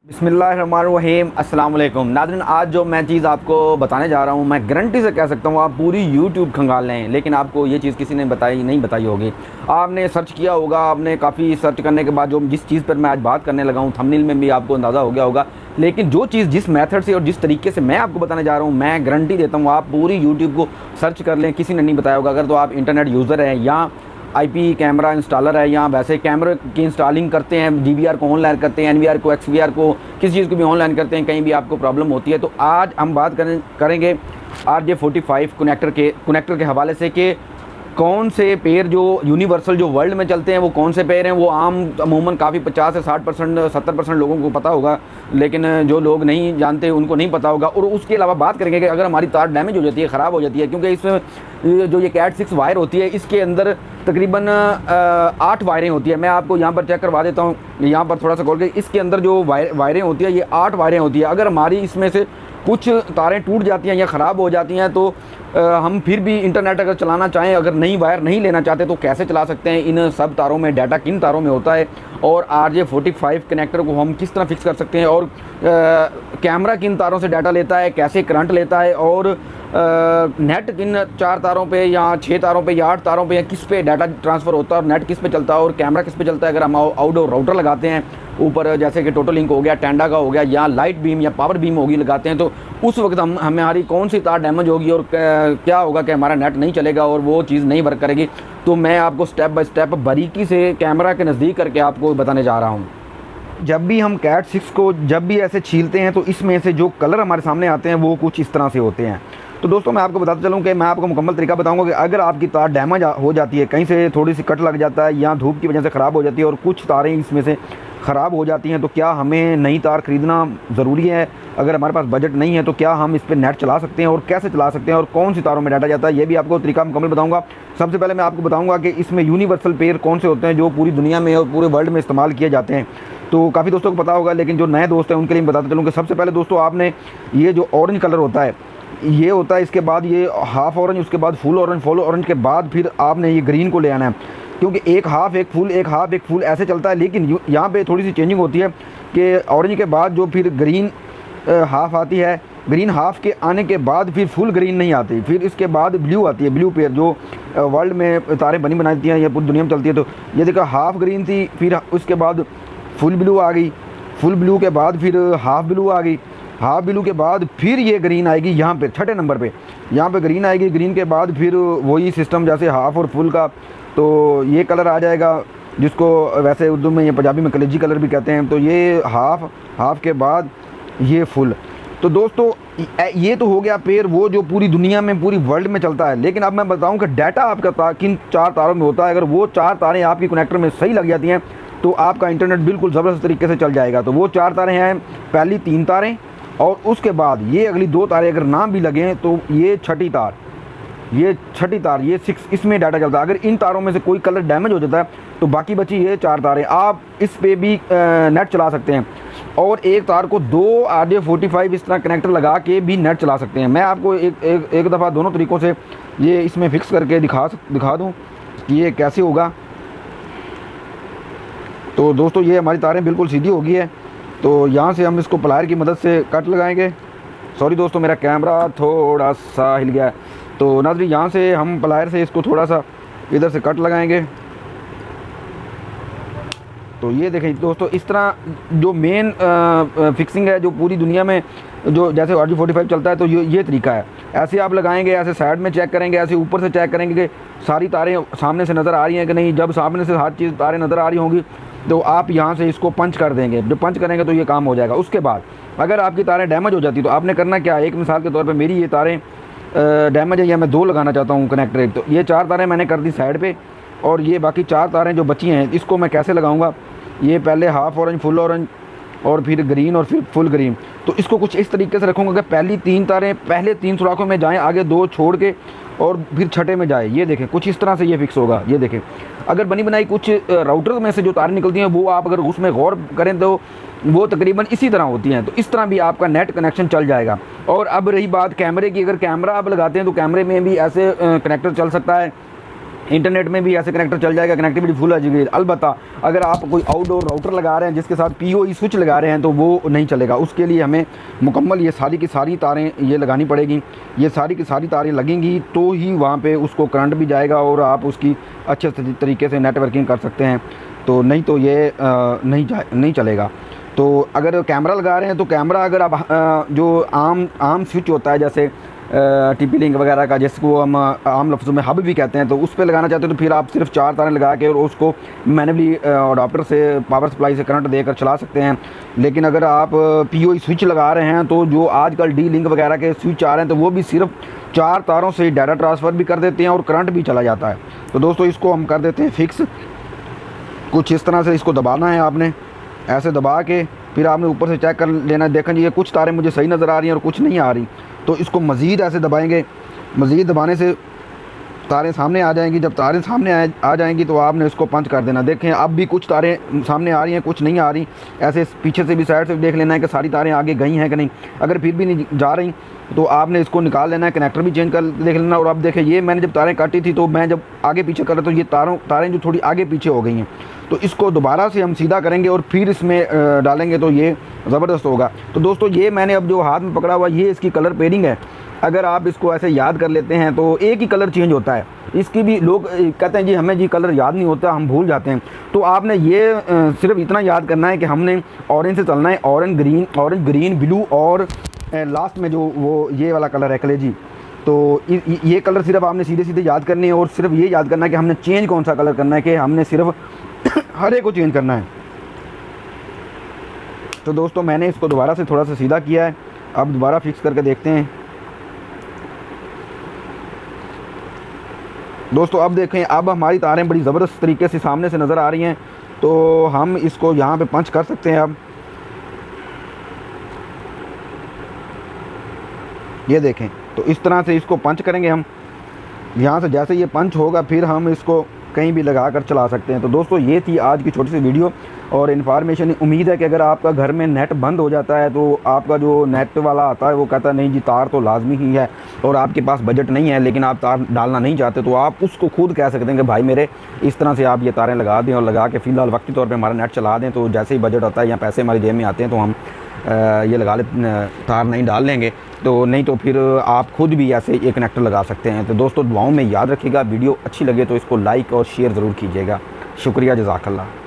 बिस्मिल्लाहिर्रहमानिर्रहीम अस्सलाम वालेकुम नाज़रीन। आज जो मैं चीज़ आपको बताने जा रहा हूँ, मैं गारंटी से कह सकता हूँ आप पूरी यूट्यूब खंगाल लें, लेकिन आपको ये चीज़ किसी ने नहीं बताई होगी। आपने सर्च किया होगा, आपने काफ़ी सर्च करने के बाद जो जिस चीज़ पर मैं आज बात करने लगा हूँ, थंबनेल में भी आपको अंदाज़ा हो गया होगा। लेकिन जो चीज़ जिस मेथड से और जिस तरीके से मैं आपको बताने जा रहा हूँ, मैं गारंटी देता हूँ आप पूरी यूट्यूब को सर्च कर लें, किसी ने नहीं बताया होगा। अगर तो आप इंटरनेट यूज़र हैं या आईपी कैमरा इंस्टॉलर है या वैसे कैमरे की इंस्टॉलिंग करते हैं, डीवीआर को ऑनलाइन करते हैं, एनवीआर को, एक्सवीआर को, किसी चीज़ को भी ऑनलाइन करते हैं, कहीं भी आपको प्रॉब्लम होती है, तो आज हम बात करेंगे RJ45 कनेक्टर के हवाले से कि कौन से पेयर जो यूनिवर्सल जो वर्ल्ड में चलते हैं वो कौन से पेयर हैं। वो अमूमन काफ़ी 50 से 60% 70% लोगों को पता होगा, लेकिन जो लोग नहीं जानते उनको नहीं पता होगा। और उसके अलावा बात करेंगे कि अगर हमारी तार डैमेज हो जाती है, ख़राब हो जाती है, क्योंकि इसमें जो ये कैट 6 वायर होती है, इसके अंदर तकरीबन 8 वायरें होती है। मैं आपको यहाँ पर चेक करवा देता हूँ, यहाँ पर थोड़ा सा खोल के। इसके अंदर जो वायरें होती है, ये 8 वायरें होती है। अगर हमारी इसमें से कुछ तारें टूट जाती हैं या ख़राब हो जाती हैं तो हम फिर भी इंटरनेट अगर चलाना चाहें, अगर नई वायर नहीं लेना चाहते तो कैसे चला सकते हैं। इन सब तारों में डाटा किन तारों में होता है और RJ45 कनेक्टर को हम किस तरह फिक्स कर सकते हैं, और कैमरा किन तारों से डाटा लेता है, कैसे करंट लेता है, और नेट किन 4 तारों पे या 6 तारों पे या 8 तारों पे या किस पे डाटा ट्रांसफ़र होता है, और नेट किस पे चलता है और कैमरा किस पे चलता है। अगर हम आउटडोर राउटर लगाते हैं ऊपर, जैसे कि टोटल लिंक हो गया, टेंडा का हो गया, या लाइट बीम या पावर बीम होगी लगाते हैं, तो उस वक्त हमारी कौन सी तार डैमेज होगी और क्या होगा कि हमारा नेट नहीं चलेगा और वो चीज़ नहीं वर्क करेगी। तो मैं आपको स्टेप बाय स्टेप बारीकी से कैमरा के नज़दीक करके आपको बताने जा रहा हूँ। जब भी हम कैट 6 को जब भी ऐसे छीलते हैं तो इसमें से जो कलर हमारे सामने आते हैं वो कुछ इस तरह से होते हैं। तो दोस्तों मैं आपको बताता चलूँ कि मैं आपको मुकम्मल तरीका बताऊंगा कि अगर आपकी तार डैमेज हो जाती है, कहीं से थोड़ी सी कट लग जाता है या धूप की वजह से ख़राब हो जाती है और कुछ तारें इसमें से ख़राब हो जाती हैं, तो क्या हमें नई तार ख़रीदना ज़रूरी है? अगर हमारे पास बजट नहीं है तो क्या हम इस पर नेट चला सकते हैं और कैसे चला सकते हैं और कौन सी तारों में डाटा जाता है, ये भी आपको तरीका मुकम्मल बताऊँगा। सबसे पहले मैं आपको बताऊँगा कि इसमें यूनिवर्सल पेयर कौन से होते हैं जो पूरी दुनिया में और पूरे वर्ल्ड में इस्तेमाल किए जाते हैं। तो काफ़ी दोस्तों को पता होगा, लेकिन जो नए दोस्त हैं उनके लिए बताता चलूँ कि सबसे पहले दोस्तों आपने ये जो ऑरेंज कलर होता है, ये होता है, इसके बाद ये हाफ़ ऑरेंज, उसके बाद फुल ऑरेंज के बाद फिर आपने ये ग्रीन को ले आना है, क्योंकि एक हाफ़ एक फुल, एक हाफ़ एक फुल ऐसे चलता है। लेकिन यहाँ पे थोड़ी सी चेंजिंग होती है कि ऑरेंज के बाद जो फिर ग्रीन हाफ़ आती है, ग्रीन हाफ़ के आने के बाद फिर फुल ग्रीन नहीं आती, फिर इसके बाद ब्लू आती है। ब्लू पेयर जो वर्ल्ड में तारें बनाती हैं या पूरी दुनिया में चलती है। तो ये देखो हाफ़ ग्रीन थी, फिर उसके बाद फुल ब्लू आ गई, फुल ब्लू के बाद फिर हाफ़ ब्लू आ गई, हाफ़ ब्लू के बाद फिर ये ग्रीन आएगी यहाँ पे छठे नंबर पे, यहाँ पे ग्रीन आएगी। ग्रीन के बाद फिर वही सिस्टम जैसे हाफ़ और फुल का, तो ये कलर आ जाएगा जिसको वैसे उर्दू में या पंजाबी में कलेजी कलर भी कहते हैं। तो ये हाफ़ के बाद ये फुल। तो दोस्तों ये तो हो गया पेयर वो जो पूरी दुनिया में पूरी वर्ल्ड में चलता है। लेकिन अब मैं बताऊँ कि डाटा आपका किन 4 तारों में होता है। अगर वो 4 तारें आपकी कनेक्टर में सही लग जाती हैं तो आपका इंटरनेट बिल्कुल ज़बरदस्त तरीके से चल जाएगा। तो वो 4 तारें हैं, पहली 3 तारें और उसके बाद ये अगली 2 तारें अगर ना भी लगें तो ये छठी तार, ये 6, इसमें डाटा चलता है। अगर इन तारों में से कोई कलर डैमेज हो जाता है तो बाकी बची ये 4 तारें, आप इस पे भी नेट चला सकते हैं। और एक तार को 2 RJ45 इस तरह कनेक्टर लगा के भी नेट चला सकते हैं। मैं आपको एक दफ़ा दोनों तरीक़ों से ये इसमें फ़िक्स करके दिखा दूँ कि ये कैसे होगा। तो दोस्तों ये हमारी तारें बिल्कुल सीधी हो गई है। तो यहाँ से हम इसको प्लायर की मदद से कट लगाएंगे। सॉरी दोस्तों, मेरा कैमरा थोड़ा सा हिल गया है। तो नाज़रीन यहाँ से हम प्लायर से इसको थोड़ा सा इधर से कट लगाएंगे। तो ये देखें दोस्तों, इस तरह जो मेन फिक्सिंग है जो पूरी दुनिया में जो जैसे RJ45 चलता है, तो ये तरीका है। ऐसे आप लगाएंगे, ऐसे साइड में चेक करेंगे, ऐसे ऊपर से चेक करेंगे कि सारी तारें सामने से नज़र आ रही हैं कि नहीं। जब सामने से हर चीज़ तारें नज़र आ रही होंगी तो आप यहाँ से इसको पंच कर देंगे। जब पंच करेंगे तो ये काम हो जाएगा। उसके बाद अगर आपकी तारें डैमेज हो जाती तो आपने करना क्या है, एक मिसाल के तौर पे मेरी ये तारें डैमेज है या मैं 2 लगाना चाहता हूँ कनेक्टर एक, तो ये 4 तारें मैंने कर दी साइड पे, और ये बाकी 4 तारें जो बची हैं इसको मैं कैसे लगाऊंगा। ये पहले हाफ़ ऑरेंज, फुल ऑरेंज और फिर ग्रीन और फिर फुल ग्रीन। तो इसको कुछ इस तरीके से रखूँगा कि पहली 3 तारें पहले 3 सुराखों में जाएँ, आगे 2 छोड़ के और फिर छठे में जाए। ये देखें कुछ इस तरह से ये फिक्स होगा। ये देखें, अगर बनी बनाई कुछ राउटर में से जो तारें निकलती हैं वो आप अगर उसमें गौर करें तो वो तकरीबन इसी तरह होती हैं। तो इस तरह भी आपका नेट कनेक्शन चल जाएगा। और अब रही बात कैमरे की, अगर कैमरा आप लगाते हैं तो कैमरे में भी ऐसे कनेक्टर चल सकता है इंटरनेट में भी ऐसे कनेक्टर चल जाएगा, कनेक्टिविटी फुल आ जाएगी। अलबत्ता अगर आप कोई आउटडोर राउटर लगा रहे हैं जिसके साथ PoE स्विच लगा रहे हैं तो वो नहीं चलेगा। उसके लिए हमें मुकम्मल ये सारी की सारी तारें ये लगानी पड़ेगी। ये सारी की सारी तारें लगेंगी तो ही वहाँ पे उसको करंट भी जाएगा और आप उसकी अच्छे तरीके से नेटवर्किंग कर सकते हैं। तो नहीं तो ये नहीं चलेगा। तो अगर कैमरा लगा रहे हैं तो कैमरा अगर आप जो आम स्विच होता है जैसे TP लिंक वगैरह का, जिसको हम आम लफ्ज़ों में हब भी कहते हैं, तो उस पर लगाना चाहते हो तो फिर आप सिर्फ 4 तारें लगा के और उसको मैनुअली अडाप्टर से पावर सप्लाई से करंट देकर चला सकते हैं। लेकिन अगर आप PoE स्विच लगा रहे हैं तो जो आजकल D-Link वगैरह के स्विच आ रहे हैं तो वो भी सिर्फ 4 तारों से डाटा ट्रांसफ़र भी कर देते हैं और करंट भी चला जाता है। तो दोस्तों इसको हम कर देते हैं फिक्स। कुछ इस तरह से इसको दबाना है आपने, ऐसे दबा के फिर आपने ऊपर से चेक कर लेना है। देखें जी ये कुछ तारें मुझे सही नज़र आ रही हैं और कुछ नहीं आ रही, तो इसको मज़ीद ऐसे दबाएंगे। मज़ीद दबाने से तारें सामने आ जाएंगी। जब तारें सामने आ जाएंगी तो आपने इसको पंच कर देना। देखें अब भी कुछ तारें सामने आ रही हैं, कुछ नहीं आ रही। ऐसे पीछे से भी साइड से भी देख लेना है कि सारी तारें आगे गई हैं कि नहीं। अगर फिर भी नहीं जा रही तो आपने इसको निकाल लेना है, कनेक्टर भी चेंज कर देख लेना। और अब देखें ये मैंने जब तारें काटी थी तो मैं जब आगे पीछे कर रहा तो ये तारें जो थोड़ी आगे पीछे हो गई हैं, तो इसको दोबारा से हम सीधा करेंगे और फिर इसमें डालेंगे तो ये ज़बरदस्त होगा। तो दोस्तों ये मैंने अब जो हाथ में पकड़ा हुआ ये इसकी कलर पेयरिंग है। अगर आप इसको ऐसे याद कर लेते हैं तो एक ही कलर चेंज होता है। इसकी भी लोग कहते हैं जी हमें जी कलर याद नहीं होता, हम भूल जाते हैं। तो आपने ये सिर्फ इतना याद करना है कि हमने ऑरेंज से चलना है, ऑरेंज ग्रीन ब्लू और लास्ट में जो वो ये वाला कलर है कलेजी। तो ये कलर सिर्फ आपने सीधे सीधे याद करने हैं और सिर्फ ये याद करना है कि हमने चेंज कौन सा कलर करना है, कि हमने सिर्फ हरे को चेंज करना है। तो दोस्तों मैंने इसको दोबारा से थोड़ा सा सीधा किया है। अब दोबारा फिक्स करके देखते हैं। दोस्तों अब देखें, अब हमारी तारें बड़ी ज़बरदस्त तरीके से सामने से नज़र आ रही हैं। तो हम इसको यहाँ पे पंच कर सकते हैं। अब ये देखें, तो इस तरह से इसको पंच करेंगे हम। यहाँ से जैसे ये पंच होगा फिर हम इसको कहीं भी लगा कर चला सकते हैं। तो दोस्तों ये थी आज की छोटी सी वीडियो और इन्फॉर्मेशन। उम्मीद है कि अगर आपका घर में नेट बंद हो जाता है तो आपका जो नेट वाला आता है वो कहता है नहीं जी तार तो लाजमी ही है और आपके पास बजट नहीं है लेकिन आप तार डालना नहीं चाहते, तो आप उसको खुद कह सकते हैं कि भाई मेरे इस तरह से आप ये तारें लगा दें और लगा के फ़िलहाल वक्ती तौर पर हमारा नेट चला दें। तो जैसे ही बजट आता है या पैसे हमारी जेब में आते हैं तो हम ये लगा ले तार नहीं डाल लेंगे। तो नहीं तो फिर आप खुद भी ऐसे एक कनेक्टर लगा सकते हैं। तो दोस्तों दुआओं में याद रखिएगा। वीडियो अच्छी लगे तो इसको लाइक और शेयर ज़रूर कीजिएगा। शुक्रिया, जज़ाकल्लाह।